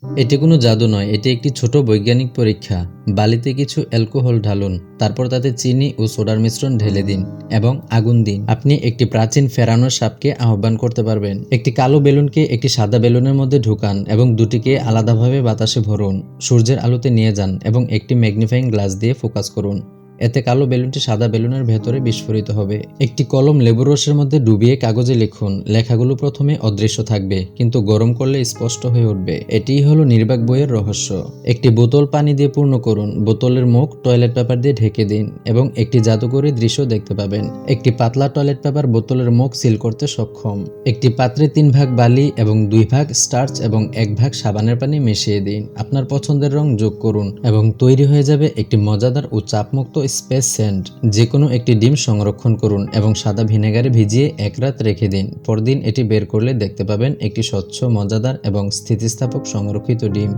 এটি কোনো জাদু নয়, এটি একটি ছোট বৈজ্ঞানিক পরীক্ষা। বালিতে কিছু অ্যালকোহল ঢালুন, তারপর তাতে চিনি ও সোডার মিশ্রণ ঢেলে দিন এবং আগুন দিন। আপনি একটি প্রাচীন ফেরানো সাপকে আহ্বান করতে পারবেন। একটি কালো বেলুনকে একটি সাদা বেলুনের মধ্যে ঢুকান এবং দুটিকে আলাদাভাবে বাতাসে ভরুন। সূর্যের আলোতে নিয়ে যান এবং একটি ম্যাগনিফাইং গ্লাস দিয়ে ফোকাস করুন। এতে কালো বেলুনটি সাদা বেলুনের ভেতরে বিস্ফোরিত হবে। একটি কলম লেবুর রসের মধ্যে ডুবিয়ে কাগজে লিখুন। লেখাগুলো প্রথমে অদৃশ্য থাকবে, কিন্তু গরম করলে স্পষ্ট হয়ে উঠবে। এটিই হলো নির্বাক বইয়ের রহস্য। একটি বোতল পানি দিয়ে পূর্ণ করুন, বোতলের মুখ টয়লেট পেপার দিয়ে ঢেকে দিন এবং একটি জাদুকরী দৃশ্য দেখতে পাবেন। একটি পাতলা টয়লেট পেপার বোতলের মুখ সিল করতে সক্ষম। একটি পাত্রে 3 ভাগ বালি এবং 2 ভাগ স্টার্চ এবং 1 ভাগ সাবানের পানি মিশিয়ে দিন। আপনার পছন্দের রং যোগ করুন এবং তৈরি হয়ে যাবে একটি মজাদার ও চাপমুক্ত স্পেস স্যান্ড। যে কোনো একটি ডিম সংরক্ষণ করুন এবং সাদা ভিনেগারে ভিজিয়ে 1 রাত রেখে দিন। পরদিন এটি বের করলে দেখতে পাবেন একটি স্বচ্ছ, মজাদার এবং স্থিতিস্থাপক সংরক্ষিত ডিম।